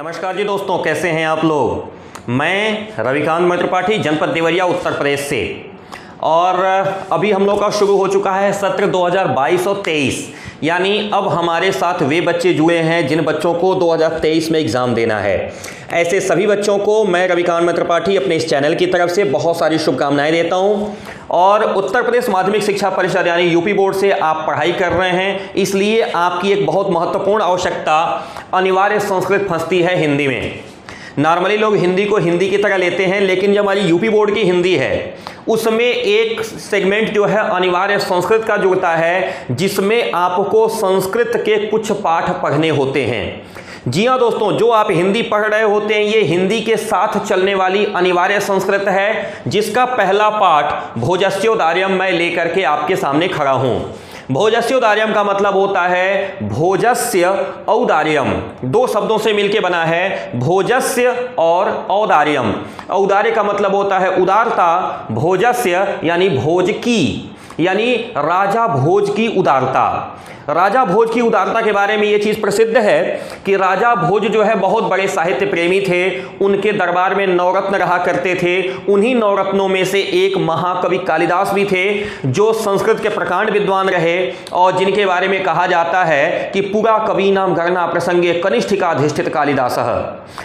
नमस्कार जी दोस्तों, कैसे हैं आप लोग। मैं रविकांत त्रिपाठी, जनपद देवरिया, उत्तर प्रदेश से। और अभी हम लोग का शुरू हो चुका है सत्र 2022 और 23, यानी अब हमारे साथ वे बच्चे जुड़े हैं जिन बच्चों को 2023 में एग्ज़ाम देना है। ऐसे सभी बच्चों को मैं रविकांत त्रिपाठी अपने इस चैनल की तरफ से बहुत सारी शुभकामनाएं देता हूं। और उत्तर प्रदेश माध्यमिक शिक्षा परिषद यानी यूपी बोर्ड से आप पढ़ाई कर रहे हैं, इसलिए आपकी एक बहुत महत्वपूर्ण आवश्यकता अनिवार्य संस्कृत फंसती है हिंदी में। नॉर्मली लोग हिंदी को हिंदी की तरह लेते हैं, लेकिन जो हमारी यूपी बोर्ड की हिंदी है उसमें एक सेगमेंट जो है अनिवार्य संस्कृत का जुड़ता है, जिसमें आपको संस्कृत के कुछ पाठ पढ़ने होते हैं। जी हाँ दोस्तों, जो आप हिंदी पढ़ रहे होते हैं ये हिंदी के साथ चलने वाली अनिवार्य संस्कृत है, जिसका पहला पाठ भोजस्योदार्यम मैं लेकर के आपके सामने खड़ा हूं। भोजस्योदार्यम का मतलब होता है भोजस्य औदार्यम, दो शब्दों से मिलकर बना है, भोजस्य और औदार्यम। औदार्य का मतलब होता है उदारता, भोजस्य यानी भोज की, यानी राजा भोज की उदारता। राजा भोज की उदारता के बारे में ये चीज़ प्रसिद्ध है कि राजा भोज जो है बहुत बड़े साहित्य प्रेमी थे। उनके दरबार में नवरत्न रहा करते थे। उन्हीं नवरत्नों में से एक महाकवि कालिदास भी थे, जो संस्कृत के प्रकांड विद्वान रहे और जिनके बारे में कहा जाता है कि पुरा कवि नाम गणना प्रसंगे कनिष्ठिकाधिष्ठित कालिदास।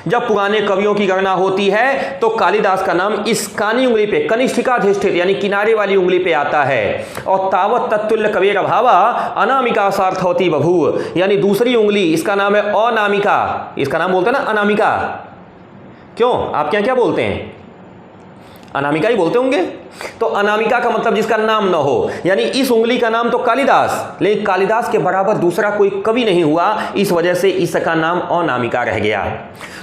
जब पुराने कवियों की गणना होती है तो कालिदास का नाम इस कानी उंगली पे कनिष्ठिकाधिष्ठित यानी किनारे वाली उंगली पे आता है। और तावत तत्तुल्य कबीर भावा अनामिका सार्थ होती बभू, यानी दूसरी उंगली, इसका नाम है अनामिका। इसका नाम बोलते हैं ना अनामिका। क्यों, आप क्या बोलते हैं? अनामिका ही बोलते होंगे। तो अनामिका का मतलब जिसका नाम न हो, यानी इस उंगली का नाम तो कालिदास, लेकिन कालिदास के बराबर दूसरा कोई कवि नहीं हुआ, इस वजह से इसका नाम अनामिका रह गया।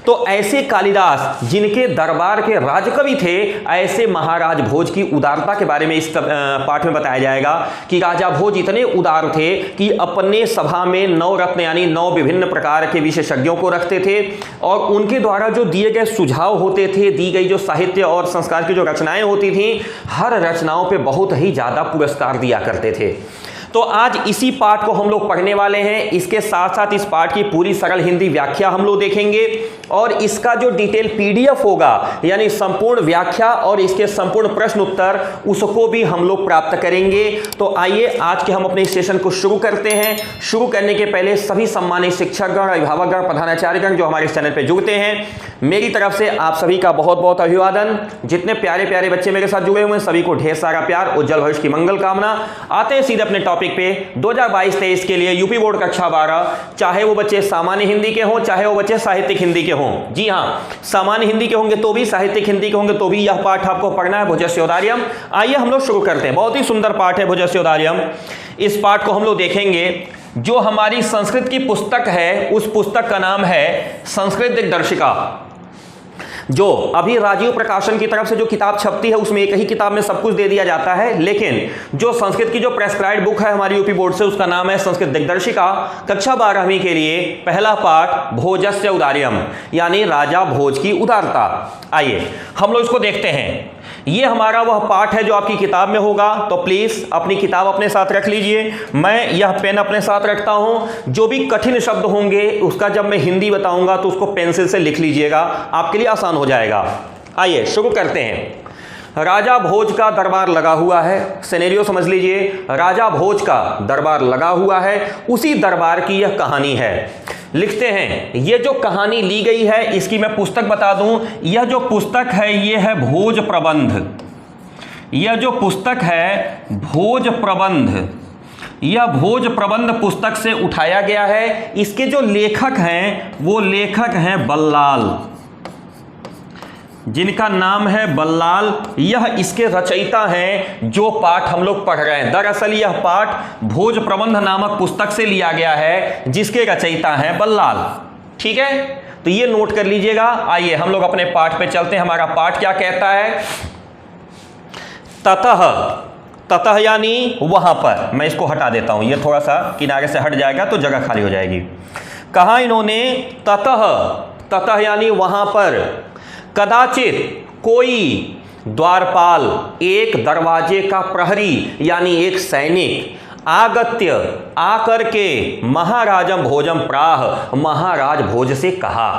तो ऐसे कालिदास जिनके दरबार के राजकवि थे, ऐसे महाराज भोज की उदारता के बारे में इस पाठ में बताया जाएगा कि राजा भोज इतने उदार थे कि अपने सभा में 9 रत्न यानी 9 विभिन्न प्रकार के विशेषज्ञों को रखते थे, और उनके द्वारा जो दिए गए सुझाव होते थे, दी गई जो साहित्य और संस्कार की जो रचनाएं होती थी, हर रचनाओं पे बहुत ही ज़्यादा पुरस्कार दिया करते थे। तो आज इसी पाठ को हम लोग पढ़ने वाले हैं। इसके साथ साथ इस पाठ की पूरी सरल हिंदी व्याख्या हम लोग देखेंगे, और इसका जो डिटेल पीडीएफ होगा यानी संपूर्ण व्याख्या और इसके संपूर्ण प्रश्न उत्तर, उसको भी हम लोग प्राप्त करेंगे। तो आइए आज के हम अपने सेशन को शुरू करते हैं। शुरू करने के पहले सभी सम्मानित शिक्षकगण, अभिभावकगण, प्रधानाचार्यगण जो हमारे चैनल पर जुड़ते हैं, मेरी तरफ से आप सभी का बहुत बहुत अभिवादन। जितने प्यारे प्यारे बच्चे मेरे साथ जुड़े हुए हैं सभी को ढेर सारा प्यार, उज्जवल भविष्य की मंगल कामना। आते हैं सीधे अपने टॉपिक पे। 2022-23 के लिए यूपी बोर्ड कक्षा 12, चाहे वो बच्चे सामान्य हिंदी के हों, चाहे वो बच्चे साहित्यिक हिंदी के हों। जी हाँ, सामान्य हिंदी के होंगे तो भी, साहित्यिक हिंदी के होंगे तो भी यह पाठ आपको पढ़ना है, भोजस्योदार्यम। आइए हम लोग शुरू करते हैं। बहुत ही सुंदर पाठ है भोजस्योदार्यम। इस पाठ को हम लोग देखेंगे। जो हमारी संस्कृत की पुस्तक है उस पुस्तक का नाम है संस्कृत दिग्दर्शिका। जो अभी राजीव प्रकाशन की तरफ से जो किताब छपती है उसमें एक ही किताब में सब कुछ दे दिया जाता है, लेकिन जो संस्कृत की जो प्रेस्क्राइब्ड बुक है हमारी यूपी बोर्ड से, उसका नाम है संस्कृत दिग्दर्शिका। कक्षा 12वीं के लिए पहला पाठ भोजस्य औदार्यम यानी राजा भोज की उदारता। आइए हम लोग इसको देखते हैं। ये हमारा वह पाठ है जो आपकी किताब में होगा, तो प्लीज अपनी किताब अपने साथ रख लीजिए। मैं यह पेन अपने साथ रखता हूं। जो भी कठिन शब्द होंगे उसका जब मैं हिंदी बताऊंगा तो उसको पेंसिल से लिख लीजिएगा, आपके लिए आसान हो जाएगा। आइए शुरू करते हैं। राजा भोज का दरबार लगा हुआ है। सिनेरियो समझ लीजिए, राजा भोज का दरबार लगा हुआ है, उसी दरबार की यह कहानी है। लिखते हैं, ये जो कहानी ली गई है इसकी मैं पुस्तक बता दूं। यह जो पुस्तक है ये है भोज प्रबंध। यह जो पुस्तक है भोज प्रबंध, यह भोज प्रबंध पुस्तक से उठाया गया है। इसके जो लेखक हैं वो लेखक हैं बल्लाल, जिनका नाम है बल्लाल। यह इसके रचयिता हैं जो पाठ हम लोग पढ़ रहे हैं। दरअसल यह पाठ भोज प्रबंध नामक पुस्तक से लिया गया है, जिसके रचयिता हैं बल्लाल। ठीक है, तो ये नोट कर लीजिएगा। आइए हम लोग अपने पाठ पे चलते हैं। हमारा पाठ क्या कहता है? ततः, ततः यानी वहां पर। मैं इसको हटा देता हूं, ये थोड़ा सा किनारे से हट जाएगा तो जगह खाली हो जाएगी। कहा इन्होंने ततः, ततः यानी वहां पर, कदाचित कोई द्वारपाल, एक दरवाजे का प्रहरी यानी एक सैनिक, आगत्य आकर के महाराजम भोजम प्राह, महाराज भोज से कहा।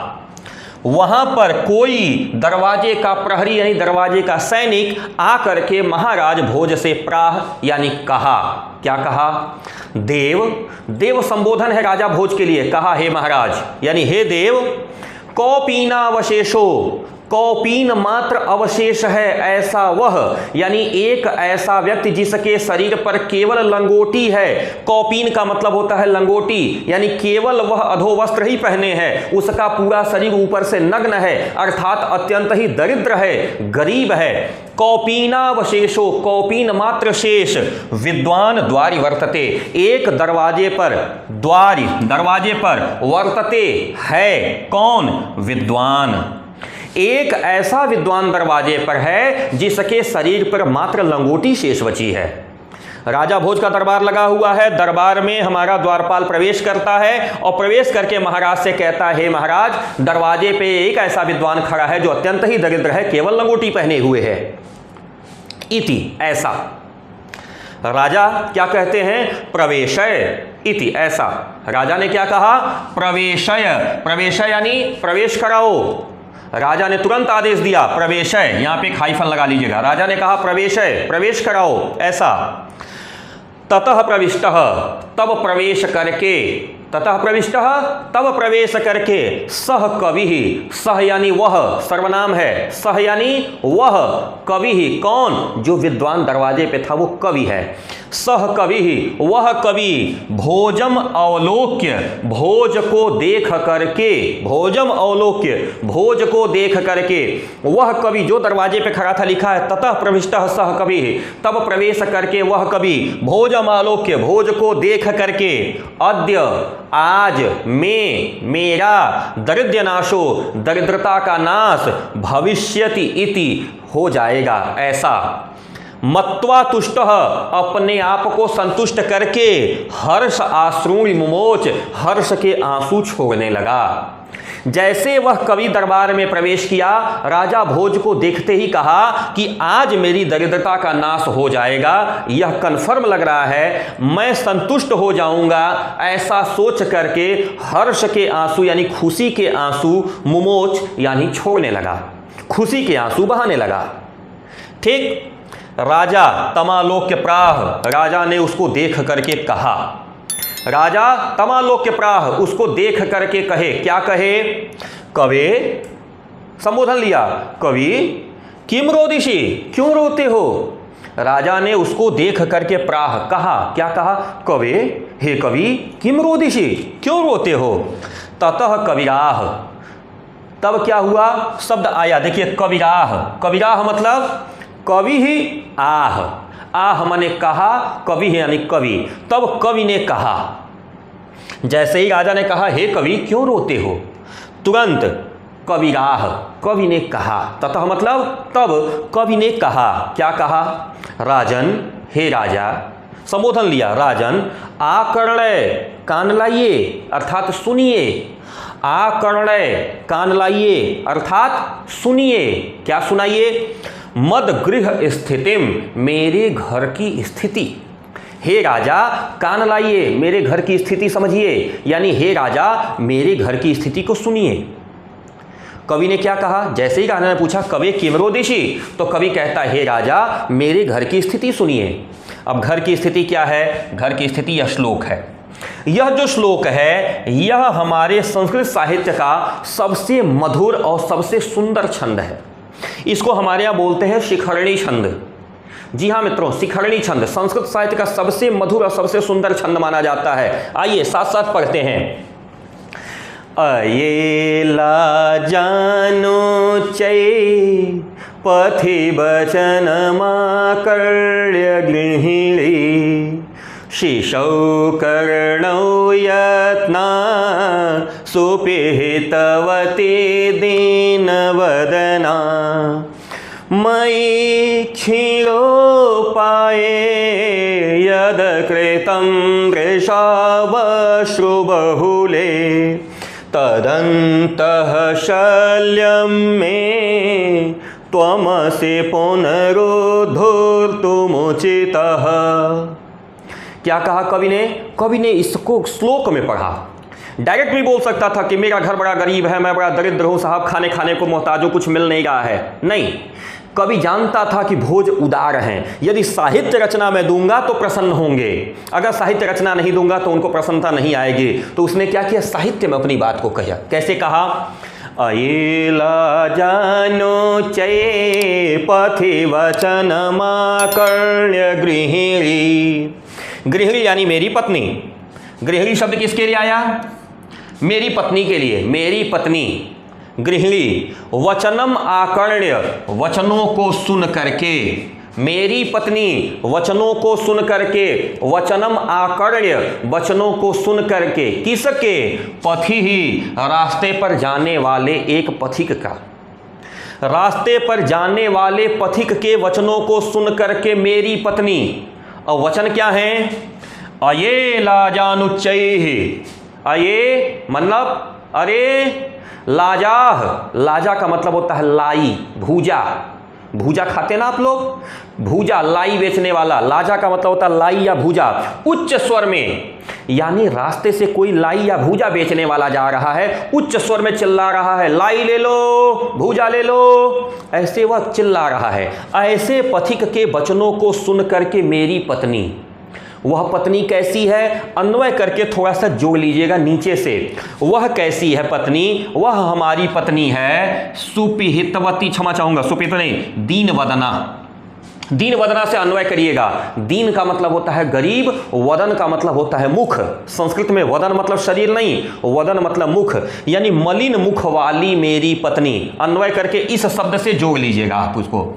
वहां पर कोई दरवाजे का प्रहरी यानी दरवाजे का सैनिक आकर के महाराज भोज से प्राह यानी कहा। क्या कहा? देव, देव संबोधन है राजा भोज के लिए। कहा हे महाराज यानी हे देव, कौपीनावशेषो, कौपीन मात्र अवशेष है ऐसा वह, यानी एक ऐसा व्यक्ति जिसके शरीर पर केवल लंगोटी है। कौपीन का मतलब होता है लंगोटी, यानी केवल वह अधोवस्त्र ही पहने हैं, उसका पूरा शरीर ऊपर से नग्न है, अर्थात अत्यंत ही दरिद्र है, गरीब है। कौपीनावशेषो, कौपीन मात्र शेष, विद्वान द्वारि वर्तते, एक दरवाजे पर, द्वारि दरवाजे पर, वर्तते है कौन? विद्वान। एक ऐसा विद्वान दरवाजे पर है जिसके शरीर पर मात्र लंगोटी शेष बची है। राजा भोज का दरबार लगा हुआ है, दरबार में हमारा द्वारपाल प्रवेश करता है और प्रवेश करके महाराज से कहता है, हे महाराज, दरवाजे पे एक ऐसा विद्वान खड़ा है जो अत्यंत ही दरिद्र है, केवल लंगोटी पहने हुए है। इति, ऐसा। राजा क्या कहते हैं? प्रवेशय इति, ऐसा। राजा ने क्या कहा? प्रवेशय, प्रवेशय यानी प्रवेश कराओ। राजा ने तुरंत आदेश दिया, प्रवेशय, यहां पे हाइफन लगा लीजिएगा। राजा ने कहा प्रवेशय, प्रवेश कराओ, ऐसा। ततः प्रविष्टः, तब प्रवेश करके, ततः प्रविष्टः, तब प्रवेश करके, सह कवि, सह यानी वह, सर्वनाम है, सह यानी वह, कवि, कौन? जो विद्वान दरवाजे पे था वो कवि है। सह कवि, वह कवि, भोजम अवलोक्य, भोज को देख करके, भोजम अवलोक्य, भोज को देख करके, वह कवि जो दरवाजे पे खड़ा था, लिखा है ततः प्रविष्टः सह कवि, तब प्रवेश करके वह कवि, भोजम अवलोक्य, भोज को देख करके, अद्य, आज, में, मेरा, दरिद्र नाशो, दरिद्रता का नाश, भविष्यति इति, हो जाएगा, ऐसा। मत्वा तुष्टः, अपने आप को संतुष्ट करके, हर्ष आश्रुणि मुमोच, हर्ष के आंसू छोड़ने लगा। जैसे वह कवि दरबार में प्रवेश किया, राजा भोज को देखते ही कहा कि आज मेरी दरिद्रता का नाश हो जाएगा, यह कन्फर्म लग रहा है, मैं संतुष्ट हो जाऊंगा, ऐसा सोच करके हर्ष के आंसू यानी खुशी के आंसू, मुमोच यानी छोड़ने लगा, खुशी के आंसू बहाने लगा। ठीक। राजा तमालोक्य प्राह, राजा ने उसको देख करके कहा, राजा तमालोक्य प्राह, उसको देख करके कहे, क्या कहे? कवे, संबोधन लिया, कवि किम रोदिषि, क्यों रोते हो? राजा ने उसको देख करके प्राह, कहा, क्या कहा? कवे, हे कवि, किम रोदिषि, क्यों रोते हो? ततः कविराह, तब क्या हुआ? शब्द आया, देखिए, कविराह, कविराह मतलब कवि ही आह, आह माने कहा, कवि है यानी कवि। तब कवि ने कहा, जैसे ही राजा ने कहा हे कवि क्यों रोते हो, तुरंत कविराह, कवि ने कहा, ततः मतलब तब कवि ने कहा, क्या कहा? राजन, हे राजा, संबोधन लिया, राजन, आकर्णय, कान लाइए, अर्थात सुनिए, आकर्णय, कान लाइए, अर्थात सुनिए, क्या सुनाइए? मद गृह स्थितिम, मेरे घर की स्थिति। हे राजा, कान लाइए, मेरे घर की स्थिति समझिए, यानी हे राजा, मेरे घर की स्थिति को सुनिए। कवि ने क्या कहा? जैसे ही राजा ने पूछा कवि किम रोदिषि, तो कवि कहता है हे राजा, मेरे घर की स्थिति सुनिए। अब घर की स्थिति क्या है? घर की स्थिति यह श्लोक है। यह जो श्लोक है यह हमारे संस्कृत साहित्य का सबसे मधुर और सबसे सुंदर छंद है। इसको हमारे यहाँ बोलते हैं शिखरणी छंद। जी हाँ मित्रों, शिखरणी छंद संस्कृत साहित्य का सबसे मधुर और सबसे सुंदर छंद माना जाता है। आइए साथ साथ पढ़ते हैं। अयेला जानो चै पथि बचन माकर्ण्य गृहिणी, शिशौ कर्णौ यत्ना सुपिहितवती दीनवदना, मयि क्षीणोपाये यदकृतं वृषावश्रुबहुले, तदन्तः शल्यं मे त्वमसि पुनरुद्धर्तुमुचितः। क्या कहा कवि ने? कवि ने इसको श्लोक में पढ़ा। डायरेक्ट भी बोल सकता था कि मेरा घर बड़ा गरीब है, मैं बड़ा दरिद्र हूं साहब, खाने को मोहताज हूं, कुछ मिल नहीं रहा है। नहीं, कवि जानता था कि भोज उदार हैं, यदि साहित्य रचना मैं दूंगा तो प्रसन्न होंगे, अगर साहित्य रचना नहीं दूंगा तो उनको प्रसन्नता नहीं आएगी। तो उसने क्या किया, साहित्य में अपनी बात को कहा। कैसे कहा, अयेला जानो चये पथि वचन माकर्ण्य गृहिणी। गृहिणी यानी मेरी पत्नी। गृहिणी शब्द किसके लिए आया, मेरी पत्नी के लिए, मेरी पत्नी गृहिणी। वचनम आकर्ण्य, वचनों को सुन करके, मेरी पत्नी वचनों को सुन करके, वचनम आकर्ण्य, वचनों को सुन करके, किसके, पथि ही, रास्ते पर जाने वाले एक पथिक का, रास्ते पर जाने वाले पथिक के वचनों को सुन करके मेरी पत्नी। और वचन क्या है, अये लाजानुच्चैः, अये मतलब अरे, लाजाह, लाजा का मतलब होता है लाई, भूजा, भूजा खाते ना आप लोग, भूजा, लाई बेचने वाला, लाजा का मतलब होता है लाई या भूजा। उच्च स्वर में, यानी रास्ते से कोई लाई या भूजा बेचने वाला जा रहा है, उच्च स्वर में चिल्ला रहा है, लाई ले लो, भूजा ले लो, ऐसे वह चिल्ला रहा है। ऐसे पथिक के वचनों को सुन करके मेरी पत्नी, वह पत्नी कैसी है, अन्वय करके थोड़ा सा जोड़ लीजिएगा नीचे से, वह कैसी है पत्नी, वह हमारी पत्नी है सुपिहितवती, क्षमा चाहूंगा, सुपिहित नहीं, दीन वदना। दीन वदना से अन्वय करिएगा। दीन का मतलब होता है गरीब, वदन का मतलब होता है मुख। संस्कृत में वदन मतलब शरीर नहीं, वदन मतलब मुख, यानी मलिन मुख वाली मेरी पत्नी। अन्वय करके इस शब्द से जोड़ लीजिएगा आप उसको,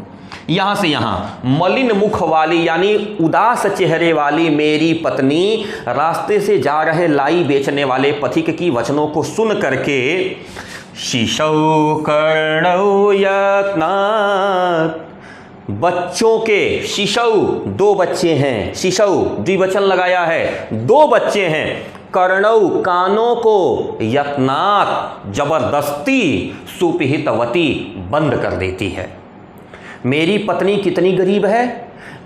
यहां से यहां, मलिन मुख वाली यानी उदास चेहरे वाली मेरी पत्नी रास्ते से जा रहे लाई बेचने वाले पथिक की वचनों को सुन करके, शिशौ कर्णौ यत्नात्, बच्चों के, शिशौ दो बच्चे हैं, शिशौ द्विवचन लगाया है, दो बच्चे हैं, कर्णौ कानों को, यत्नात् जबरदस्ती, सुपिहितवती बंद कर देती है। मेरी पत्नी कितनी गरीब है,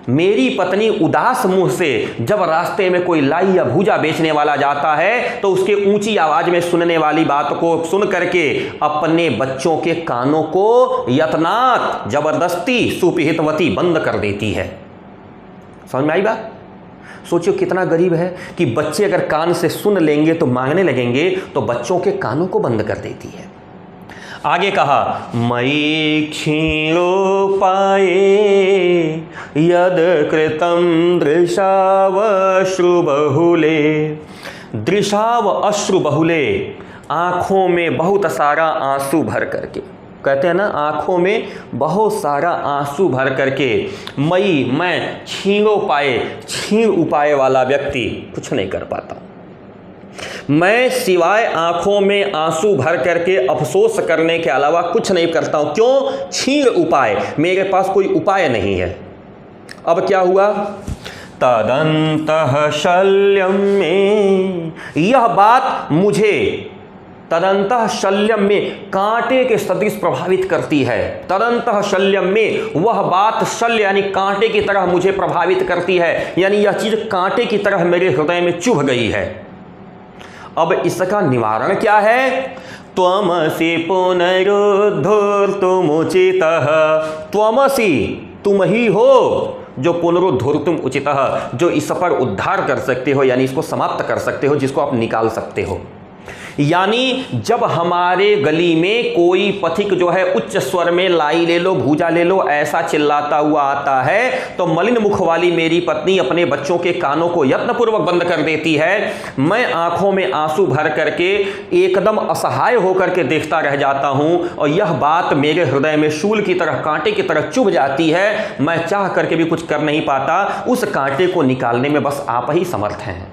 मेरी पत्नी उदास मुंह से जब रास्ते में कोई लाई या भूजा बेचने वाला जाता है तो उसके ऊंची आवाज में सुनने वाली बात को सुन करके अपने बच्चों के कानों को यत्नात् जबरदस्ती सुपिहितवती बंद कर देती है। समझ में आई बात? सोचिए कितना गरीब है कि बच्चे अगर कान से सुन लेंगे तो मांगने लगेंगे, तो बच्चों के कानों को बंद कर देती है। आगे कहा, मयि क्षीणोपाये यद कृतं दृशाव अश्रुबहुले। दृशाव अश्रुबहुले, आंखों में बहुत सारा आंसू भर करके, कहते हैं ना आंखों में बहुत सारा आंसू भर करके, मई मैं, क्षीणोपाये, क्षीण उपाय वाला व्यक्ति कुछ नहीं कर पाता, मैं सिवाय आंखों में आंसू भर करके अफसोस करने के अलावा कुछ नहीं करता हूं। क्यों? क्षीण उपाय, मेरे पास कोई उपाय नहीं है। अब क्या हुआ? तदंतः शल्यम में, यह बात मुझे तदंतः शल्यम में कांटे के सदृश प्रभावित करती है। तदंतः शल्यम में, वह बात शल्य यानी कांटे की तरह मुझे प्रभावित करती है, यानी यह चीज कांटे की तरह मेरे हृदय में चुभ गई है। अब इसका निवारण क्या है? त्वमसि पुनरुद्धर्तुमुचितः, त्वमसि तुम ही हो जो पुनरुद्धर्तुम उचितः, जो इस पर उद्धार कर सकते हो, यानी इसको समाप्त कर सकते हो, जिसको आप निकाल सकते हो। यानी जब हमारे गली में कोई पथिक जो है उच्च स्वर में लाई ले लो, भूजा ले लो ऐसा चिल्लाता हुआ आता है, तो मलिन मुख वाली मेरी पत्नी अपने बच्चों के कानों को यत्नपूर्वक बंद कर देती है। मैं आंखों में आंसू भर करके एकदम असहाय होकर के देखता रह जाता हूं, और यह बात मेरे हृदय में शूल की तरह, कांटे की तरह चुभ जाती है। मैं चाह करके भी कुछ कर नहीं पाता, उस कांटे को निकालने में बस आप ही समर्थ हैं।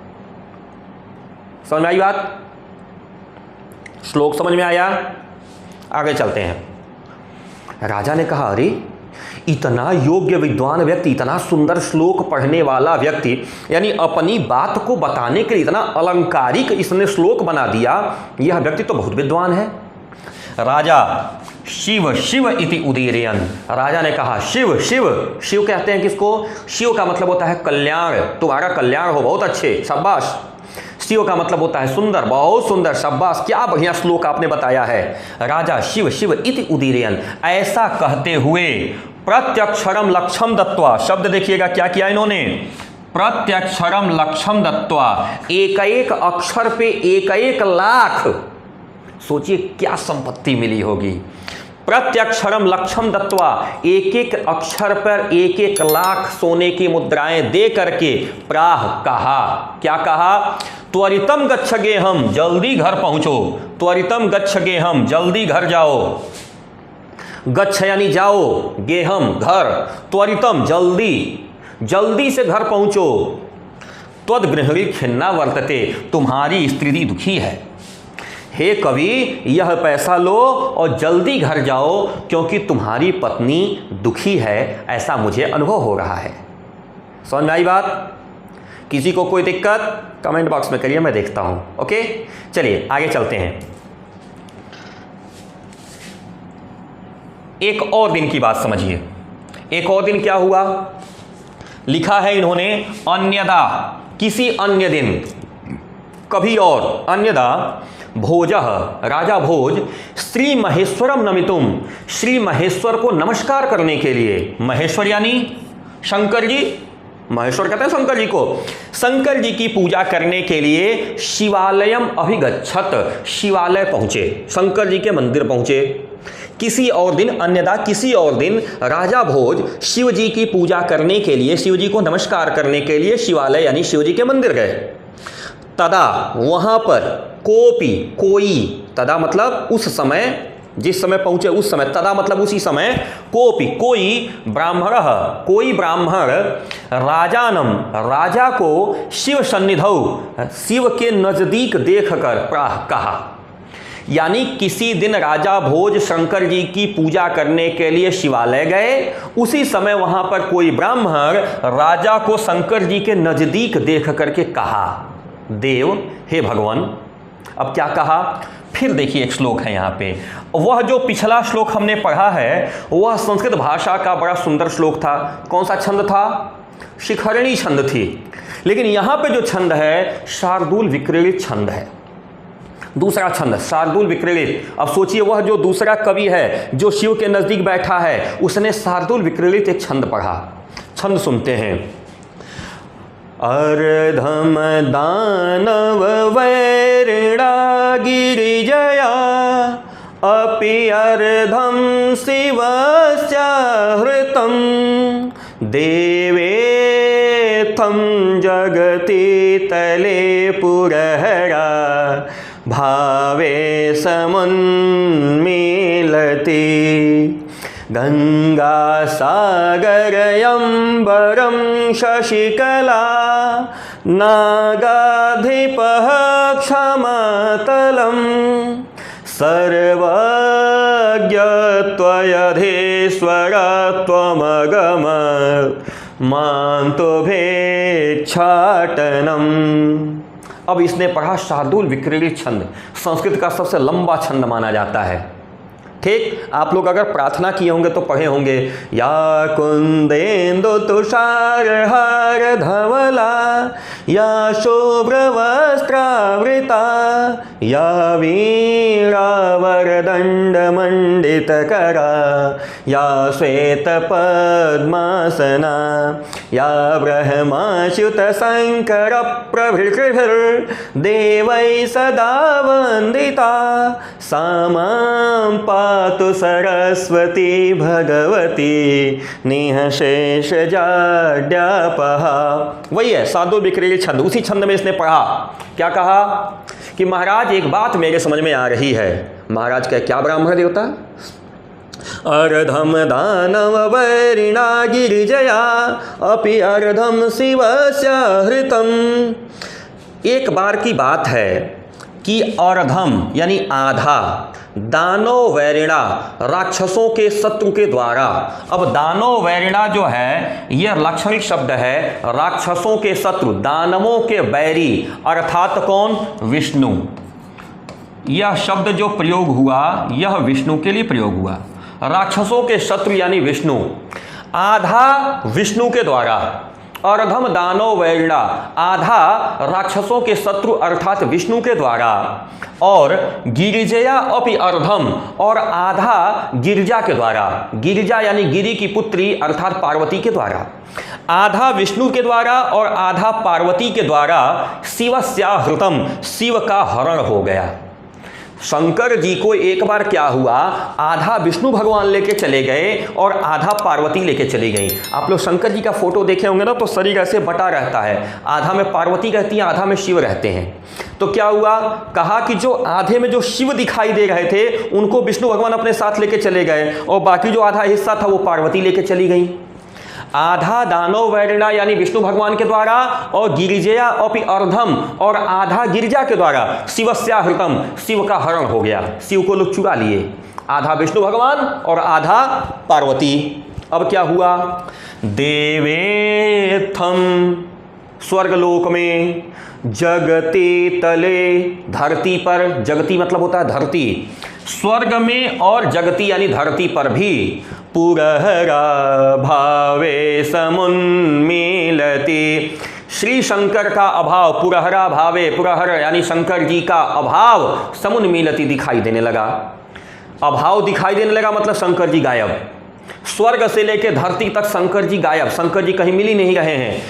समझ में आई बात? श्लोक समझ में आया? आगे चलते हैं। राजा ने कहा, अरे इतना योग्य विद्वान व्यक्ति, इतना सुंदर श्लोक पढ़ने वाला व्यक्ति, यानी अपनी बात को बताने के लिए इतना अलंकारिक इसने श्लोक बना दिया, यह व्यक्ति तो बहुत विद्वान है। राजा शिव शिव इति उदीरयन्, राजा ने कहा शिव शिव, शिव कहते हैं किसको? शिव का मतलब होता है कल्याण, तुम्हारा कल्याण हो, बहुत अच्छे, शाबाश। शिव का मतलब होता है सुंदर, बहुत सुंदर, शाबाश, क्या बढ़िया श्लोक आपने बताया है। राजा शिव शिव इति उदीरयन्, ऐसा कहते हुए प्रत्यक्षरम लक्षम दत्वा, शब्द देखिएगा क्या किया इन्होंने, प्रत्यक्षरम लक्षम दत्वा, एक एक अक्षर पे एक एक लाख, सोचिए क्या संपत्ति मिली होगी। प्रत्यक्षरम लक्षम दत्वा, एक एक अक्षर पर एक एक लाख सोने की मुद्राएं दे करके प्राह कहा, क्या कहा, त्वरितम गच्छगे हम, जल्दी घर पहुंचो, त्वरितम गच्छगे हम, जल्दी घर जाओ, गच्छ यानी जाओ, गेहम घर, त्वरितम जल्दी, जल्दी से घर पहुंचो, त्वद्गृहिणी खिन्ना वर्तते, तुम्हारी स्त्री दुखी है, हे कवि यह पैसा लो और जल्दी घर जाओ क्योंकि तुम्हारी पत्नी दुखी है, ऐसा मुझे अनुभव हो रहा है। समझ में आई बात? किसी को कोई दिक्कत कमेंट बॉक्स में करिए, मैं देखता हूं। ओके, चलिए आगे चलते हैं। एक और दिन की बात समझिए। एक और दिन क्या हुआ, लिखा है इन्होंने, अन्यदा, किसी अन्य दिन, कभी और, अन्यदा भोजः, राजा भोज, श्री महेश्वरम नमितुम, श्री महेश्वर को नमस्कार करने के लिए, महेश्वर यानी शंकर जी, महेश्वर कहते हैं शंकर जी को, शंकर जी की पूजा करने के लिए शिवालयम अभिगच्छत, शिवालय पहुंचे, शंकर जी के मंदिर पहुंचे। किसी और दिन, अन्यथा किसी और दिन राजा भोज शिव जी की पूजा करने के लिए, शिव जी को नमस्कार करने के लिए शिवालय यानी शिव जी के मंदिर गए। तदा, वहां पर, कोपी, कोई, तदा मतलब उस समय, जिस समय पहुंचे उस समय, तदा मतलब उसी समय, कोपी कोई, ब्राह्मण, कोई ब्राह्मण, राजानम, राजा को शिव सन्निधौ, शिव के नजदीक देखकर प्राह कहा, यानी किसी दिन राजा भोज शंकर जी की पूजा करने के लिए शिवालय गए, उसी समय वहां पर कोई ब्राह्मण राजा को शंकर जी के नजदीक देख करके कहा, देव, हे भगवान। अब क्या कहा, फिर देखिए एक श्लोक है यहाँ पे, वह जो पिछला श्लोक हमने पढ़ा है वह संस्कृत भाषा का बड़ा सुंदर श्लोक था। कौन सा छंद था, शिखरणी छंद थी, लेकिन यहाँ पे जो छंद है शार्दूल विक्रीड़ित छंद है, दूसरा छंद शार्दूल विक्रीड़ित। अब सोचिए वह जो दूसरा कवि है जो शिव के नजदीक बैठा है, उसने शार्दूल विक्रीड़ित एक छंद पढ़ा। छंद सुनते हैं, अर्धम दानव वैरिणा गिरिजया अपि अर्धम शिवस्याहृतं देवेत्थं जगति तले पुरहरा भावे समुन्मीलति गंगा सागरयंबरं शशिकला नागाधिपः क्षमातलं सर्वज्ञ त्वयधीश्वर त्वमगम मान्तु भेक्षाटनम्। अब इसने पढ़ा शार्दूल विक्रीड़ित छंद, संस्कृत का सबसे लंबा छंद माना जाता है। ठीक, आप लोग अगर प्रार्थना किए होंगे तो पढ़े होंगे, या कुंदेन्दु तुषार हार धवला या शुभ्रवस्त्रावृता या वीणावरदंड मंडित करा या श्वेत पद्मासना या ब्रह्माच्युत शंकर प्रभृतिर्देवै सदा वंदिता सामां पातु सरस्वती भगवती निःशेष जाड्यापहा। वही है शार्दूल विक्रीड़ित छंद। उसी छंद में इसने पढ़ा, क्या कहा कि महाराज एक बात मेरे समझ में आ रही है। महाराज का क्या ब्राह्मण देवता, अर्धम दानव वैरिणा गिरिजया अपि अर्धम शिवस्य हृतम। एक बार की बात है कि अर्धम यानी आधा, दानव वैरिणा राक्षसों के शत्रु के द्वारा। अब दानव वैरिणा जो है यह लाक्षणिक शब्द है, राक्षसों के शत्रु, दानवों के बैरी, अर्थात कौन, विष्णु। यह शब्द जो प्रयोग हुआ यह विष्णु के लिए प्रयोग हुआ, राक्षसों के शत्रु यानी विष्णु। आधा विष्णु के द्वारा, अर्धम दानव वैरिणा, आधा राक्षसों के शत्रु अर्थात विष्णु के द्वारा, और गिरिजया अपि अर्धम, और आधा गिरिजा के द्वारा, गिरिजा यानी गिरि की पुत्री अर्थात पार्वती के द्वारा, आधा विष्णु के द्वारा और आधा पार्वती के द्वारा शिवस्याहृतम, शिव का हरण हो गया। शंकर जी को एक बार क्या हुआ, आधा विष्णु भगवान लेके चले गए और आधा पार्वती लेके चली गई। आप लोग शंकर जी का फोटो देखे होंगे ना, तो शरीर ऐसे बटा रहता है, आधा में पार्वती रहती है, आधा में शिव रहते हैं। तो क्या हुआ, कहा कि जो आधे में जो शिव दिखाई दे रहे थे उनको विष्णु भगवान अपने साथ लेके चले गए, और बाकी जो आधा हिस्सा था वो पार्वती लेके चली गई। आधा दानव वैरिणा यानी विष्णु भगवान के द्वारा, और गिरिजया अपि अर्धम, और आधा गिरिजा के द्वारा शिवस्याहृतम, शिव का हरण हो गया, शिव को लोग चुरा लिए, आधा विष्णु भगवान और आधा पार्वती। अब क्या हुआ, देवेत्थम, स्वर्गलोक में, जगते तले, धरती पर, जगती मतलब होता है धरती, स्वर्ग में और जगती यानी धरती पर भी, पुरहरा भावे समुन्मीलति, श्री शंकर का अभाव, पुरहरा भावे, पुरहर यानी शंकर जी का अभाव, समुन्मीलति दिखाई देने लगा। अभाव दिखाई देने लगा मतलब शंकर जी गायब, स्वर्ग से लेकर धरती तक शंकर जी गायब, शंकर जी कहीं मिल ही नहीं रहे हैं।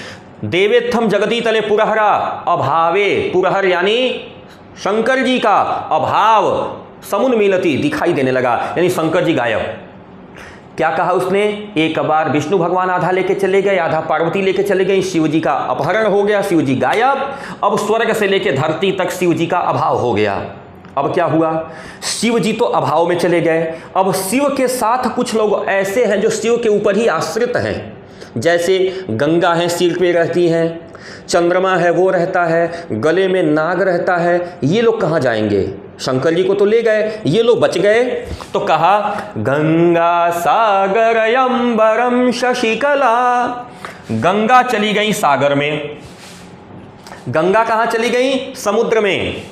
देवेत्थम जगती तले पुरहरा अभावे, पुरहर यानी शंकर जी का अभाव, समुन्मीलति दिखाई देने लगा, यानी शंकर जी गायब। क्या कहा उसने, एक बार विष्णु भगवान आधा लेके चले गए, आधा पार्वती लेके चले गई, शिव जी का अपहरण हो गया, शिव जी गायब। अब स्वर्ग से लेके धरती तक शिव जी का अभाव हो गया। अब क्या हुआ, शिव जी तो अभाव में चले गए, अब शिव के साथ कुछ लोग ऐसे हैं जो शिव के ऊपर ही आश्रित हैं, जैसे गंगा है सिर पे रहती हैं, चंद्रमा है वो रहता है, गले में नाग रहता है, ये लोग कहाँ जाएंगे, शंकर जी को तो ले गए, ये लोग बच गए। तो कहा गंगा सागर अंबरम शशिकला, गंगा चली गई सागर में, गंगा कहाँ चली गई, समुद्र में।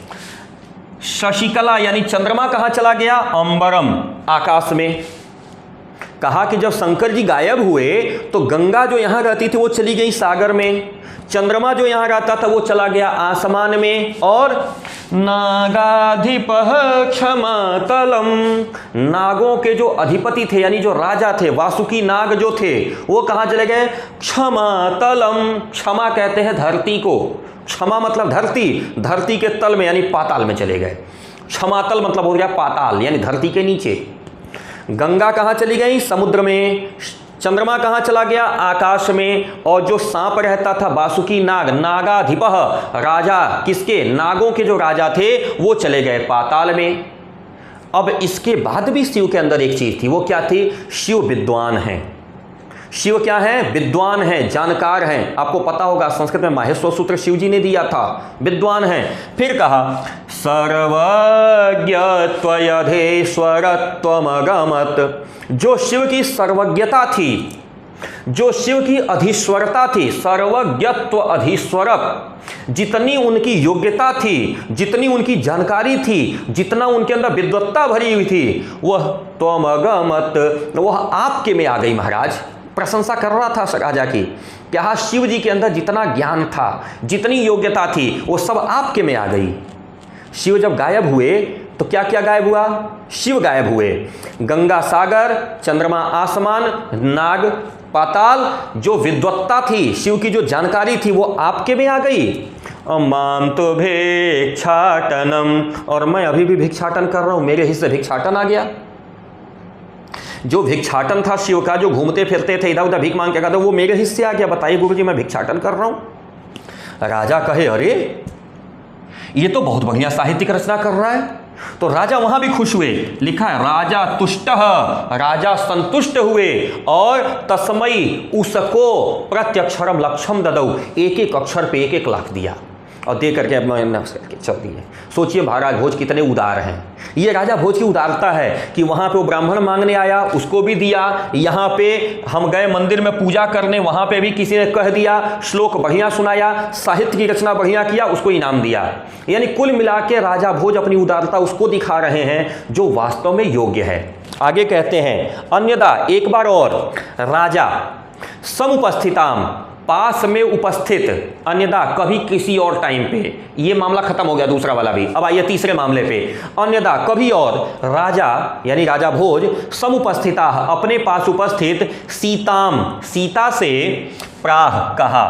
शशिकला यानी चंद्रमा कहाँ चला गया, अंबरम आकाश में। कहा कि जब शंकर जी गायब हुए तो गंगा जो यहाँ रहती थी वो चली गई सागर में, चंद्रमा जो यहाँ रहता था वो चला गया आसमान में, और नागाधिपः क्षमातलम, नागों के जो अधिपति थे यानी जो राजा थे, वासुकी नाग जो थे, वो कहाँ चले गए, क्षमातलम, क्षमा कहते हैं धरती को, क्षमा मतलब धरती, धरती के तल में यानी पाताल में चले गए। क्षमातल मतलब हो गया पाताल यानी धरती के नीचे। गंगा कहाँ चली गई, समुद्र में। चंद्रमा कहाँ चला गया, आकाश में। और जो सांप रहता था वासुकी नाग, नागाधिपः, राजा किसके, नागों के जो राजा थे वो चले गए पाताल में। अब इसके बाद भी शिव के अंदर एक चीज थी, वो क्या थी, शिव विद्वान हैं। शिव क्या है, विद्वान हैं, जानकार हैं। आपको पता होगा संस्कृत में माहेश्वर सूत्र शिव जी ने दिया था, विद्वान हैं। फिर कहा सर्वज्ञत्वयधीश्वरत्वमगमत्, जो शिव की सर्वज्ञता थी, जो शिव की अधीश्वरता थी, सर्वज्ञत्व अधीश्वरक, जितनी उनकी योग्यता थी, जितनी उनकी जानकारी थी, जितना उनके अंदर विद्वत्ता भरी हुई थी, वह त्वमगमत्, वह आपके में आ गई। महाराज प्रशंसा कर रहा था राजा की, क्या शिव जी के अंदर जितना ज्ञान था, जितनी योग्यता थी, वो सब आपके में आ गई। शिव जब गायब हुए तो क्या क्या गायब हुआ, शिव गायब हुए। गंगा सागर, चंद्रमा आसमान, नाग पाताल, जो विद्वत्ता थी, शिव की जो जानकारी थी, वो आपके में आ गई। मां तो भिक्षाटनम, और मैं अभी भी भिक्षाटन कर रहा हूं, मेरे हिस्से भिक्षाटन आ गया। जो भिक्षाटन था शिव का, जो घूमते फिरते थे इधर उधर भीख मांग के कहते, वो मेरे हिस्से आ गया। बताइए गुरुजी, मैं भिक्षाटन कर रहा हूं। राजा कहे अरे ये तो बहुत बढ़िया साहित्यिक रचना कर रहा है। तो राजा वहां भी खुश हुए, लिखा है राजा तुष्टः, राजा संतुष्ट हुए, और तस्मई उसको प्रत्यक्षरम लक्षम ददौ, एक एक अक्षर पे एक एक लाख दिया, और दे करके अपना चल दिए। सोचिए महाराज भोज कितने उदार हैं। ये राजा भोज की उदारता है कि वहाँ पे वो ब्राह्मण मांगने आया, उसको भी दिया। यहाँ पे हम गए मंदिर में पूजा करने, वहाँ पे भी किसी ने कह दिया, श्लोक बढ़िया सुनाया, साहित्य की रचना बढ़िया किया, उसको इनाम दिया। यानी कुल मिला के राजा भोज अपनी उदारता उसको दिखा रहे हैं जो वास्तव में योग्य है। आगे कहते हैं अन्यदा, एक बार और, राजा समुपस्थिताम, पास में उपस्थित, अन्यथा कभी किसी और टाइम पे, ये मामला खत्म हो गया दूसरा वाला भी। अब आइए तीसरे मामले पे, अन्यथा कभी और राजा यानी राजा भोज समुपस्थिता अपने पास उपस्थित सीताम सीता से प्राह कहा।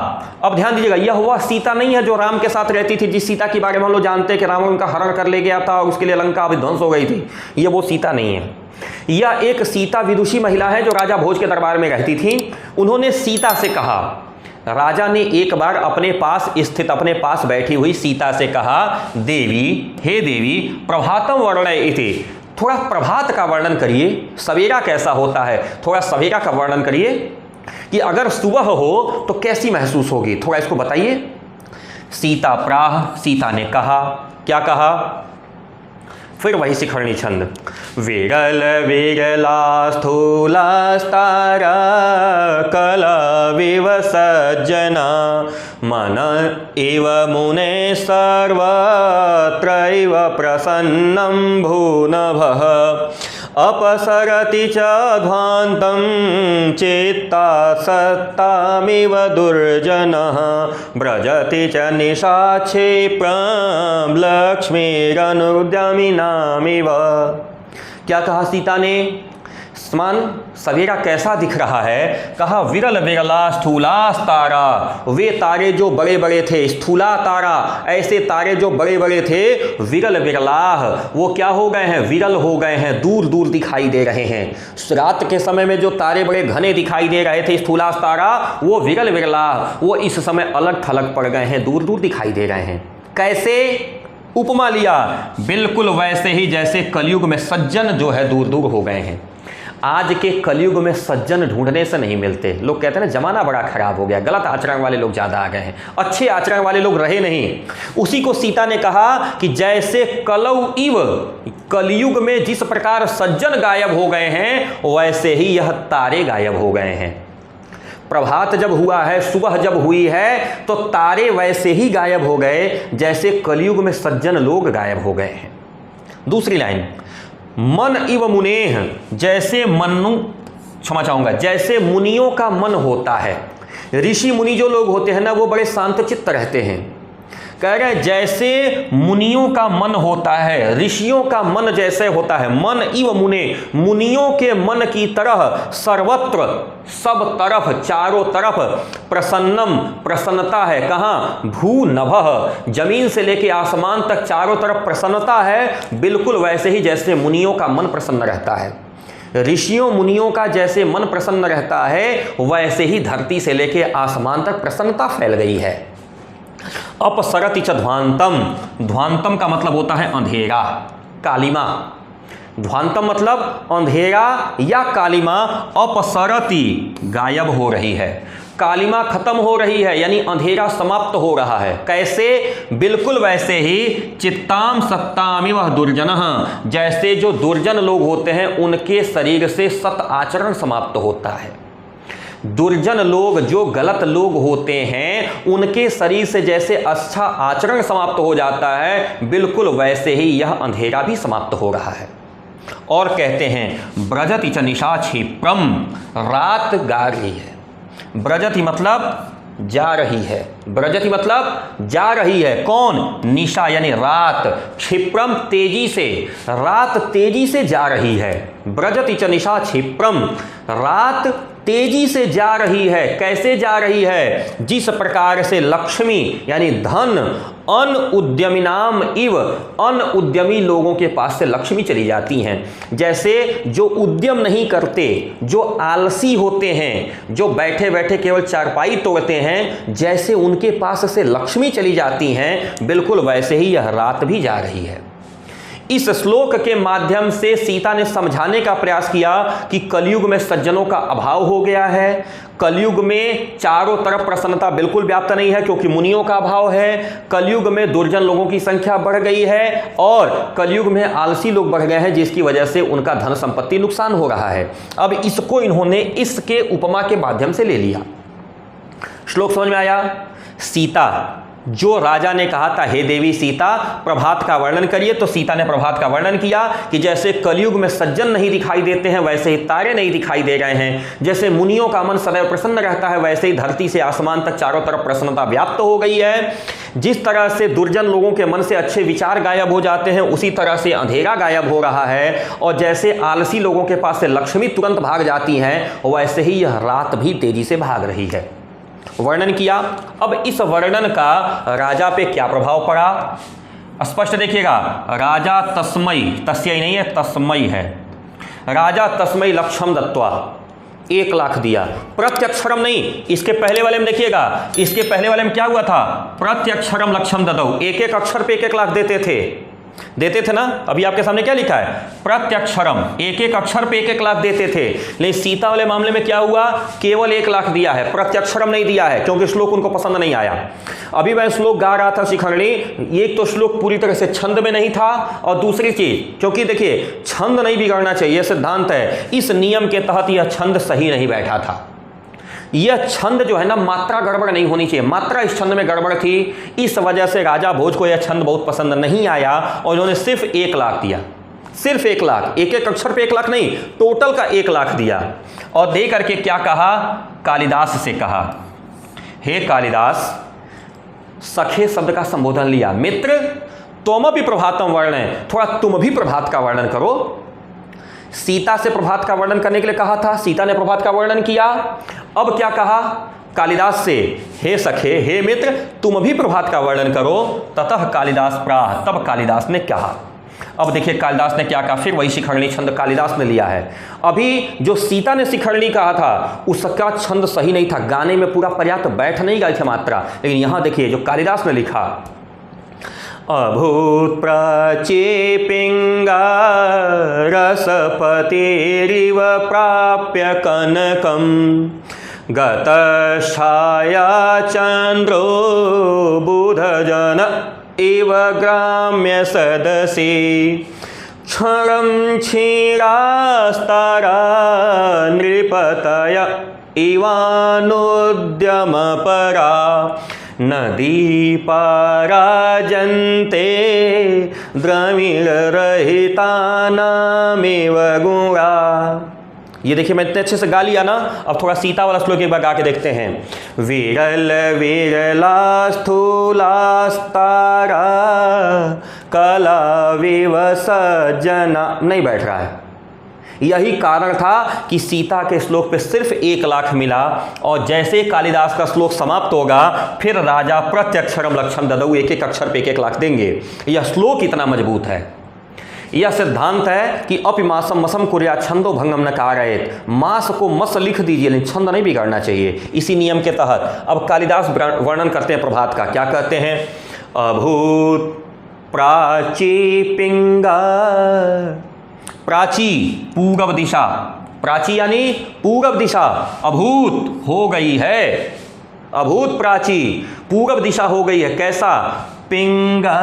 अब ध्यान दीजिएगा, यह वह सीता नहीं है जो राम के साथ रहती थी, जिस सीता के बारे में हम लोग जानते हैं कि रावण उनका हरण कर ले गया था और उसके लिए लंका विध्वंस हो गई थी। यह वो सीता नहीं है, यह एक सीता विदुषी महिला है जो राजा भोज के दरबार में रहती थी। उन्होंने सीता से कहा, राजा ने एक बार अपने पास स्थित अपने पास बैठी हुई सीता से कहा, देवी, हे देवी, प्रभातम वर्णय इति, थोड़ा प्रभात का वर्णन करिए, सवेरा कैसा होता है, थोड़ा सवेरा का वर्णन करिए कि अगर सुबह हो तो कैसी महसूस होगी, थोड़ा इसको बताइए। सीता प्राह, सीता ने कहा, क्या कहा, फिर वही शिखरणी छंद, विरल विरला स्थूलास्तारा कला विव सज्जना मन इव मुने सर्वत्रैव प्रसन्नं भूनभः अपसरति च ध्वान्तं चित्ता सत्तामिव दुर्जनः व्रजति च निशाक्षेप्रं लक्ष्मीरनुद्यमिनामिव। क्या कहा सीता ने, स्मन सवेरा कैसा दिख रहा है, कहा विरल विरला स्थूलास्तारा, वे तारे जो बड़े बड़े थे, स्थूला तारा, ऐसे तारे जो बड़े बड़े थे, विरल विरलाह, वो क्या हो गए हैं, विरल हो गए हैं, दूर दूर दिखाई दे रहे हैं। रात के समय में जो तारे बड़े घने दिखाई दे रहे थे स्थूलास्तारा, वो विरल विरलाह, वो इस समय अलग थलग पड़ गए हैं, दूर दूर दिखाई दे रहे हैं। कैसे, उपमा लिया, बिल्कुल वैसे ही जैसे कलयुग में सज्जन जो है दूर दूर हो गए हैं। आज के कलयुग में सज्जन ढूंढने से नहीं मिलते। लोग कहते हैं ना जमाना बड़ा खराब हो गया, गलत आचरण वाले लोग ज़्यादा आ गए हैं, अच्छे आचरण वाले लोग रहे नहीं। उसी को सीता ने कहा कि जैसे कलौ इव, कलयुग में जिस प्रकार सज्जन गायब हो गए हैं, वैसे ही यह तारे गायब हो गए हैं। प्रभात जब हुआ है, सुबह जब हुई है, तो तारे वैसे ही गायब हो गए जैसे कलयुग में सज्जन लोग गायब हो गए हैं। दूसरी लाइन, मन इव मुनेह, जैसे मनु, क्षमा चाहूंगा, जैसे मुनियों का मन होता है। ऋषि मुनि जो लोग होते हैं ना, वो बड़े शांतचित्त रहते हैं। कह रहे जैसे मुनियों का मन होता है, ऋषियों का मन जैसे होता है, मन इव मुने, मुनियों के मन की तरह, सर्वत्र, सब तरफ, चारों तरफ, प्रसन्नम, प्रसन्नता है। कहाँ, भू नभः, जमीन से लेके आसमान तक चारों तरफ प्रसन्नता है। बिल्कुल वैसे ही जैसे मुनियों का मन प्रसन्न रहता है, ऋषियों मुनियों का जैसे मन प्रसन्न रहता है, वैसे ही धरती से लेके आसमान तक प्रसन्नता फैल गई है। अपसरति च ध्वांतम, ध्वांतम का मतलब होता है अंधेरा, कालिमा। ध्वांतम मतलब अंधेरा या कालिमा। अपसरति, गायब हो रही है, कालिमा खत्म हो रही है, यानी अंधेरा समाप्त हो रहा है। कैसे, बिल्कुल वैसे ही चित्ताम सत्तामिव दुर्जनः, जैसे जो दुर्जन लोग होते हैं उनके शरीर से सत आचरण समाप्त होता है। दुर्जन लोग, जो गलत लोग होते हैं, उनके शरीर से जैसे अच्छा आचरण समाप्त हो जाता है, बिल्कुल वैसे ही यह अंधेरा भी समाप्त हो रहा है। और कहते हैं ब्रजति च निशा क्षिप्रम, रात गा रही है। ब्रजति मतलब जा रही है, ब्रजति मतलब जा रही है। कौन, निशा यानी रात, क्षिप्रम तेजी से, रात तेजी से जा रही है। ब्रजति च निशा क्षिप्रम, रात तेजी से जा रही है। कैसे जा रही है, जिस प्रकार से लक्ष्मी यानी धन अन उद्यमिनाम इव, अन उद्यमी लोगों के पास से लक्ष्मी चली जाती हैं। जैसे जो उद्यम नहीं करते, जो आलसी होते हैं, जो बैठे बैठे केवल चारपाई तोड़ते हैं, जैसे उनके पास से लक्ष्मी चली जाती हैं, बिल्कुल वैसे ही यह रात भी जा रही है। इस श्लोक के माध्यम से सीता ने समझाने का प्रयास किया कि कलयुग में सज्जनों का अभाव हो गया है। कलयुग में चारों तरफ प्रसन्नता बिल्कुल व्याप्त नहीं है क्योंकि मुनियों का अभाव है। कलयुग में दुर्जन लोगों की संख्या बढ़ गई है और कलयुग में आलसी लोग बढ़ गए हैं, जिसकी वजह से उनका धन संपत्ति नुकसान हो रहा है। अब इसको इन्होंने इसके उपमा के माध्यम से ले लिया। श्लोक समझ में आया? सीता जो राजा ने कहा था हे देवी सीता प्रभात का वर्णन करिए, तो सीता ने प्रभात का वर्णन किया कि जैसे कलयुग में सज्जन नहीं दिखाई देते हैं वैसे ही तारे नहीं दिखाई दे रहे हैं, जैसे मुनियों का मन सदैव प्रसन्न रहता है वैसे ही धरती से आसमान तक चारों तरफ प्रसन्नता व्याप्त हो गई है। जिस तरह से दुर्जन लोगों के मन से अच्छे विचार गायब हो जाते हैं उसी तरह से अंधेरा गायब हो रहा है, और जैसे आलसी लोगों के पास से लक्ष्मी तुरंत भाग जाती हैं वैसे ही यह रात भी तेजी से भाग रही है। वर्णन किया। अब इस वर्णन का राजा पे क्या प्रभाव पड़ा स्पष्ट देखिएगा। राजा तस्मयी, तस्यै नहीं है तस्मयी है, राजा तस्मयी लक्षम दत्वा 1 लाख दिया, प्रत्यक्षरम नहीं। इसके पहले वाले में देखिएगा, इसके पहले वाले में क्या हुआ था, प्रत्यक्षरम लक्षम ददौ, एक एक अक्षर पे 1 लाख देते थे ना। अभी आपके सामने क्या लिखा है, प्रत्यक्षरम, एक एक अक्षर पे 1 लाख देते थे। लेकिन सीता वाले मामले में क्या हुआ, केवल 1 लाख दिया है, प्रत्यक्षरम नहीं दिया है, क्योंकि श्लोक उनको पसंद नहीं आया। अभी मैं श्लोक गा रहा था शिखरणी, एक तो श्लोक पूरी तरह से छंद में नहीं था, और दूसरी चीज क्योंकि देखिए छंद नहीं बिगड़ना चाहिए, सिद्धांत है, इस नियम के तहत यह छंद सही नहीं बैठा था। यह छंद जो है ना, मात्रा गड़बड़ नहीं होनी चाहिए, मात्रा इस छंद में गड़बड़ थी, इस वजह से राजा भोज को यह छंद बहुत पसंद नहीं आया और उन्होंने सिर्फ 1 लाख दिया, सिर्फ 1 लाख, एक एक अक्षर पे 1 लाख नहीं, टोटल का 1 लाख दिया। और दे करके क्या कहा, कालिदास से कहा हे कालिदास, सखे शब्द का संबोधन लिया, मित्र तुम भी प्रभातम वर्ण, थोड़ा तुम भी प्रभात का वर्णन करो। सीता से प्रभात का वर्णन करने के लिए कहा था, सीता ने प्रभात का वर्णन किया। अब क्या कहा कालिदास से, हे सखे हे मित्र तुम भी प्रभात का वर्णन करो। ततः कालिदास प्राह, तब कालिदास ने कहा। अब देखिए कालिदास ने क्या कहा, फिर वही शिखरणी छंद कालिदास ने लिया है। अभी जो सीता ने शिखरणी कहा था उसका छंद सही नहीं था, गाने में पूरा पर्याप्त बैठ नहीं गई थी मात्रा, लेकिन यहां देखिए जो कालिदास ने लिखा, अभूत प्राची पिंगा रसपतिरिव प्राप्य कनकम गतच्छाया चंद्रो बुधजन इव ग्राम्य सदसी क्षणं क्षीरास्तारा नृपतय इवानुद्यम परा नदी पाराजन्ते द्रविणरहितानामेव गुणा। ये देखिए मैं इतने अच्छे से गा लिया ना। अब थोड़ा सीता वाला श्लोक एक बार गा के देखते हैं। विरल विरला स्थूलास्तारा कला विवस जना, नहीं बैठ रहा है। यही कारण था कि सीता के श्लोक पे सिर्फ 1 लाख मिला, और जैसे कालिदास का श्लोक समाप्त होगा फिर राजा प्रत्यक्षरम लक्षम ददौ, एक एक अक्षर पे 1 लाख देंगे। यह श्लोक इतना मजबूत है। यह सिद्धांत है कि अपिमासम मसम कुर्या छंदो भंगम न कारयेत, मास को मस लिख दीजिए लेकिन छंद नहीं बिगाड़ना चाहिए। इसी नियम के तहत अब कालिदास वर्णन करते हैं प्रभात का। क्या कहते हैं, अभूत प्राची पिंगा, प्राची पूर्व दिशा, प्राची यानी पूर्व दिशा, अभूत हो गई है, अभूत प्राची पूर्व दिशा हो गई है। कैसा, पिंगा,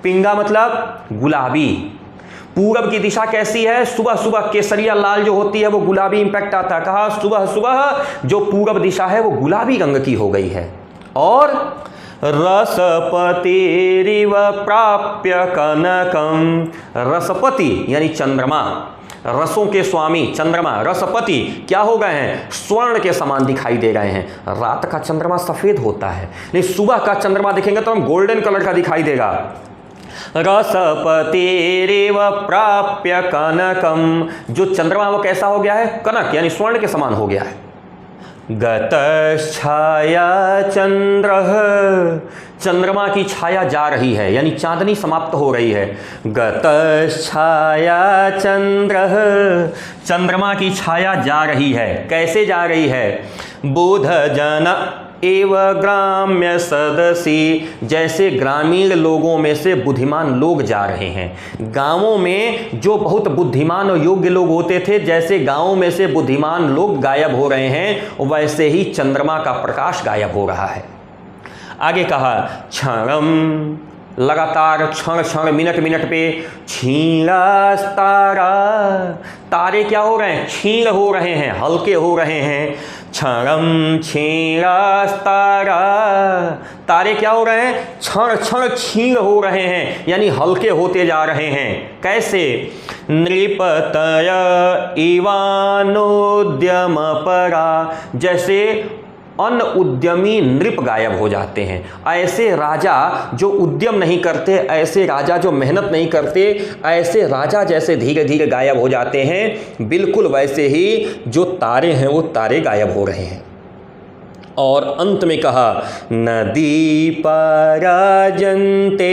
पिंगा मतलब गुलाबी। पूरब की दिशा कैसी है, सुबह सुबह केसरिया लाल जो होती है वो गुलाबी इंपैक्ट आता है। कहा सुबह सुबह जो पूरब दिशा है वो गुलाबी रंग की हो गई है। और रसपतिरिव प्राप्य कनकम, रसपति यानी चंद्रमा, रसों के स्वामी चंद्रमा, रसपति क्या हो गए हैं, स्वर्ण के समान दिखाई दे रहे हैं। रात का चंद्रमा सफेद होता है, लेकिन सुबह का चंद्रमा देखेंगे तो हम गोल्डन कलर का दिखाई देगा। रसपतिरिव प्राप्य कनकम, जो चंद्रमा वो कैसा हो गया है, कनक यानी स्वर्ण के समान हो गया है। गतच्छाया चंद्र, चंद्रमा की छाया जा रही है यानी चांदनी समाप्त हो रही है। गतच्छाया चंद्र, चंद्रमा की छाया जा रही है। कैसे जा रही है, बुध जन एव ग्राम्य सदसी, जैसे ग्रामीण लोगों में से बुद्धिमान लोग जा रहे हैं। गांवों में जो बहुत बुद्धिमान और योग्य लोग होते थे, जैसे गांवों में से बुद्धिमान लोग गायब हो रहे हैं, वैसे ही चंद्रमा का प्रकाश गायब हो रहा है। आगे कहा क्षणम, लगातार क्षण क्षण मिनट मिनट पे क्षीणास्तारा, तारे क्या हो रहे हैं, क्षीण हो रहे हैं, हल्के हो रहे हैं। क्षणम क्षीणास्तारा, तारे क्या हो रहे हैं? क्षण क्षण क्षीण हो रहे हैं, यानी हल्के होते जा रहे हैं। कैसे? नृपतय इवानोद्यम परा, जैसे अन उद्यमी नृप गायब हो जाते हैं। ऐसे राजा जो उद्यम नहीं करते, ऐसे राजा जो मेहनत नहीं करते, ऐसे राजा जैसे धीरे धीरे गायब हो जाते हैं, बिल्कुल वैसे ही जो तारे हैं वो तारे गायब हो रहे हैं। और अंत में कहा नदी पराजन्ते,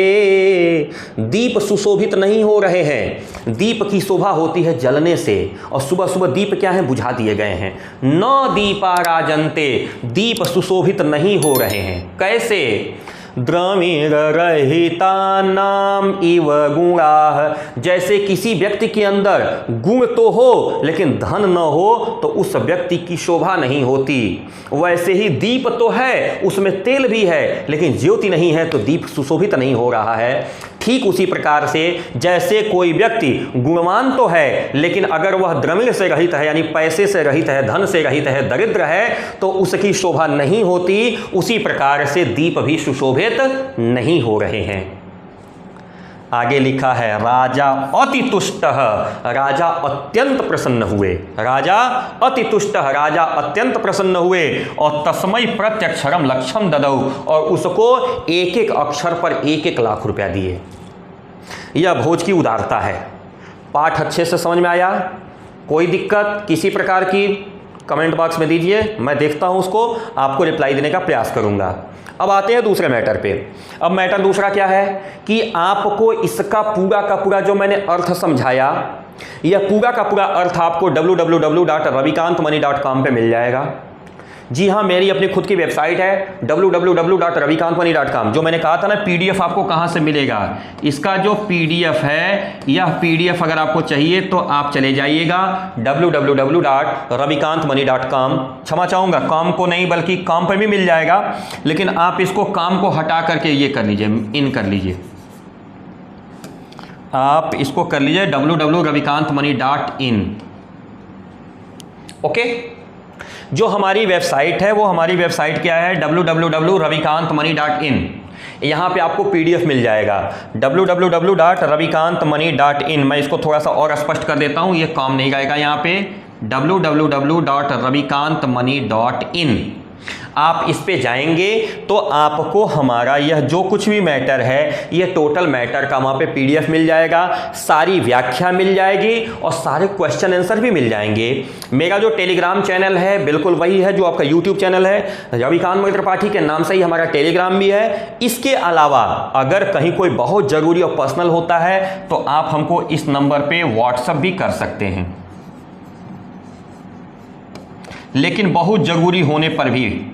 दीप सुशोभित नहीं हो रहे हैं। दीप की शोभा होती है जलने से, और सुबह सुबह दीप क्या है? बुझा दिए गए हैं। न दीपाराजन्ते, दीप सुशोभित नहीं हो रहे हैं। कैसे? द्रविण रहिता नाम इव गुणाः, जैसे किसी व्यक्ति के अंदर गुण तो हो लेकिन धन न हो तो उस व्यक्ति की शोभा नहीं होती। वैसे ही दीप तो है, उसमें तेल भी है, लेकिन ज्योति नहीं है तो दीप सुशोभित नहीं हो रहा है। ठीक उसी प्रकार से जैसे कोई व्यक्ति गुणवान तो है, लेकिन अगर वह द्रविण से रहित है, यानी पैसे से रहित है, धन से रहित है, दरिद्र है, तो उसकी शोभा नहीं होती। उसी प्रकार से दीप भी सुशोभित नहीं हो रहे हैं। आगे लिखा है राजा अति तुष्टः, राजा अत्यंत प्रसन्न हुए। राजा अति तुष्टः, राजा अत्यंत प्रसन्न हुए। और तस्मै प्रत्यक्षरम लक्षम ददौ, और उसको एक एक अक्षर पर 1-1 लाख रुपया दिए। यह भोज की उदारता है। पाठ अच्छे से समझ में आया? कोई दिक्कत किसी प्रकार की कमेंट बॉक्स में दीजिए, मैं देखता हूं उसको, आपको रिप्लाई देने का प्रयास करूंगा। अब आते हैं दूसरे मैटर पे। अब मैटर दूसरा क्या है कि आपको इसका पूरा का पूरा जो मैंने अर्थ समझाया, यह पूरा का पूरा अर्थ आपको www.ravikantmoney.com पे मिल जाएगा। जी हाँ, मेरी अपनी खुद की वेबसाइट है www.ravikantmoney.com। जो मैंने कहा था ना पीडीएफ आपको कहाँ से मिलेगा, इसका जो पीडीएफ है, यह पीडीएफ अगर आपको चाहिए तो आप चले जाइएगा www.ravikantmoney.com। क्षमा चाहूँगा, काम को नहीं बल्कि काम पर भी मिल जाएगा, लेकिन आप इसको काम को हटा करके ये कर लीजिए, इन कर लीजिए, आप इसको कर लीजिए www.ravikantmoney.in। ओके, जो हमारी वेबसाइट है वो हमारी वेबसाइट क्या है? www.ravikantmoney.in। यहाँ पे आपको पीडीएफ मिल जाएगा www.ravikantmoney.in। मैं इसको थोड़ा सा और स्पष्ट कर देता हूँ, ये काम नहीं आएगा यहाँ पे, www.ravikantmoney.in। आप इस पे जाएंगे तो आपको हमारा यह जो कुछ भी मैटर है, ये टोटल मैटर का वहाँ पे पीडीएफ मिल जाएगा, सारी व्याख्या मिल जाएगी और सारे क्वेश्चन आंसर भी मिल जाएंगे। मेरा जो टेलीग्राम चैनल है बिल्कुल वही है जो आपका यूट्यूब चैनल है, रविकांत मणि त्रिपाठी के नाम से ही हमारा टेलीग्राम भी है। इसके अलावा अगर कहीं कोई बहुत ज़रूरी और पर्सनल होता है तो आप हमको इस नंबर पर व्हाट्सएप भी कर सकते हैं, लेकिन बहुत ज़रूरी होने पर भी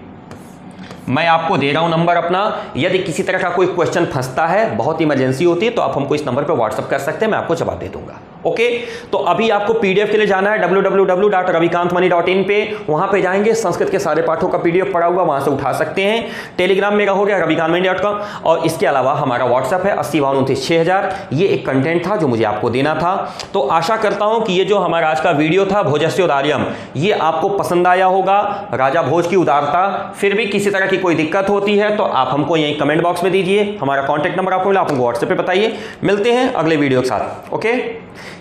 मैं आपको दे रहा हूं नंबर अपना। यदि किसी तरह का कोई क्वेश्चन फंसता है, बहुत इमरजेंसी होती है, तो आप हमको इस नंबर पर व्हाट्सएप कर सकते हैं, मैं आपको जवाब दे दूंगा। ओके, तो अभी आपको पीडीएफ के लिए जाना है www.ravikantmoney.in पे, वहां पे जाएंगे, संस्कृत के सारे पाठों का पीडीएफ पड़ा हुआ, वहां से उठा सकते हैं। टेलीग्राम मेरा हो गया ravikantmoney.com, और इसके अलावा हमारा व्हाट्सएप है 8052296000। ये एक कंटेंट था जो मुझे आपको देना था। तो आशा करता हूं कि ये जो हमारा आज का वीडियो था भोजस्य उदार्यम, ये आपको पसंद आया होगा। राजा भोज की उदारता। फिर भी किसी तरह की कोई दिक्कत होती है तो आप हमको यहीं कमेंट बॉक्स में दीजिए, हमारा कॉन्टैक्ट नंबर आपको मिला, आप हमको व्हाट्सएप पे बताइए। मिलते हैं अगले वीडियो के साथ। ओके,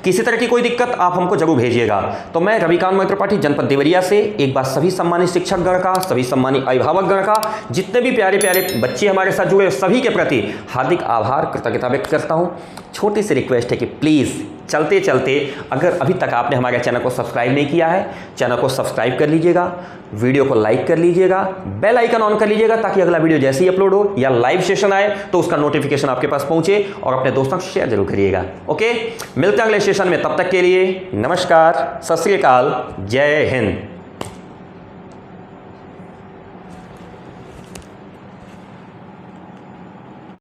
किसी तरह की कोई दिक्कत आप हमको जरूर भेजिएगा। तो मैं रविकांत मणि त्रिपाठी जनपद देवरिया से एक बार सभी सम्मानित शिक्षक गण का, सभी सम्मानित अभिभावक गण का, जितने भी प्यारे प्यारे बच्चे हमारे साथ जुड़े सभी के प्रति हार्दिक आभार कृतज्ञता व्यक्त करता हूँ। छोटी सी रिक्वेस्ट है कि प्लीज़ चलते चलते अगर अभी तक आपने हमारे चैनल को सब्सक्राइब नहीं किया है, चैनल को सब्सक्राइब कर लीजिएगा, वीडियो को लाइक कर लीजिएगा, बेल आइकन ऑन कर लीजिएगा ताकि अगला वीडियो जैसे ही अपलोड हो या लाइव सेशन आए तो उसका नोटिफिकेशन आपके पास पहुंचे, और अपने दोस्तों को शेयर जरूर करिएगा। ओके, मिलते हैं अगले सेशन में, तब तक के लिए नमस्कार, सत श्री अकाल, जय हिंद।